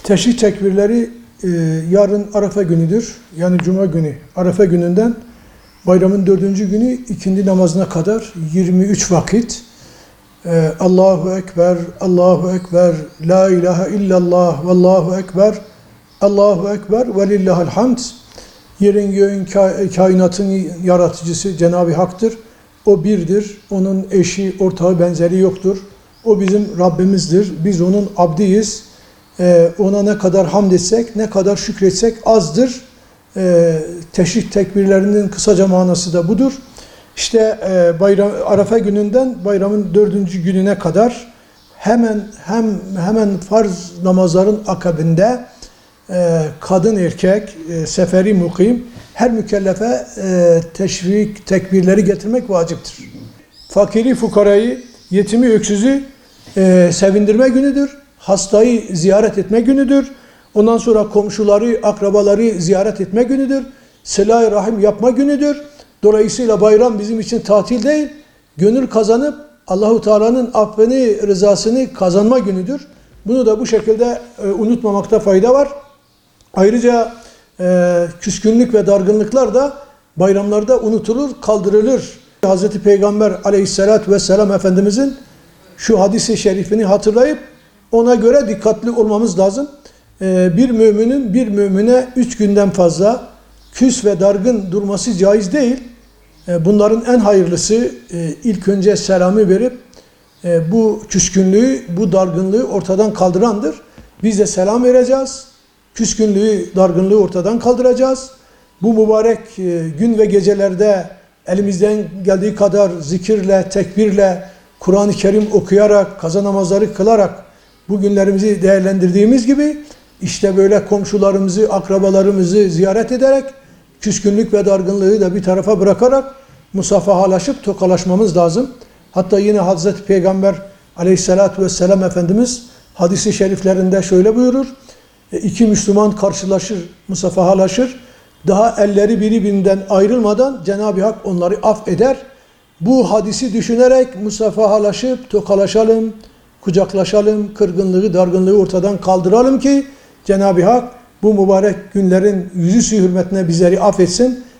Teşrik tekbirleri yarın Arafa günüdür. Yani Cuma günü. Arafa gününden bayramın 4. günü ikindi namazına kadar 23 vakit Allahu Ekber, Allahu Ekber, La ilahe illallah, Vallahu Ekber, Allahu Ekber ve lillahil hamd. Yerin göğün kainatın yaratıcısı Cenab-ı Hak'tır. O birdir. Onun eşi, ortağı, benzeri yoktur. O bizim Rabbimizdir. Biz onun abdiyiz. Ona ne kadar hamd etsek, ne kadar şükretsek azdır. Teşrik tekbirlerinin kısaca manası da budur. İşte Arafa gününden bayramın 4. gününe kadar hemen farz namazların akabinde kadın erkek, seferi mukim her mükellefe teşrik tekbirleri getirmek vaciptir. Fakiri fukarayı, yetimi öksüzü sevindirme günüdür. Hastayı ziyaret etme günüdür. Ondan sonra komşuları, akrabaları ziyaret etme günüdür. Sıla-i rahim yapma günüdür. Dolayısıyla bayram bizim için tatil değil, gönül kazanıp Allahu Teala'nın affını, rızasını kazanma günüdür. Bunu da bu şekilde unutmamakta fayda var. Ayrıca küskünlük ve dargınlıklar da bayramlarda unutulur, kaldırılır. Hz. Peygamber aleyhissalatü vesselam Efendimizin şu hadisi şerifini hatırlayıp ona göre dikkatli olmamız lazım. Bir müminin bir mümine 3 günden fazla küs ve dargın durması caiz değil. Bunların en hayırlısı ilk önce selamı verip bu küskünlüğü, bu dargınlığı ortadan kaldırandır. Biz de selam vereceğiz. Küskünlüğü, dargınlığı ortadan kaldıracağız. Bu mübarek gün ve gecelerde elimizden geldiği kadar zikirle, tekbirle, Kur'an-ı Kerim okuyarak, kaza namazları kılarak bu günlerimizi değerlendirdiğimiz gibi işte böyle komşularımızı, akrabalarımızı ziyaret ederek küskünlük ve dargınlığı da bir tarafa bırakarak musafahalaşıp tokalaşmamız lazım. Hatta yine Hazreti Peygamber aleyhissalatü vesselam Efendimiz hadisi şeriflerinde şöyle buyurur. İki Müslüman karşılaşır, musafahalaşır. Daha elleri birbirinden ayrılmadan Cenab-ı Hak onları affeder. Bu hadisi düşünerek musafahalaşıp tokalaşalım, kucaklaşalım, kırgınlığı, dargınlığı ortadan kaldıralım ki Cenab-ı Hak bu mübarek günlerin yüzüsü hürmetine bizleri affetsin.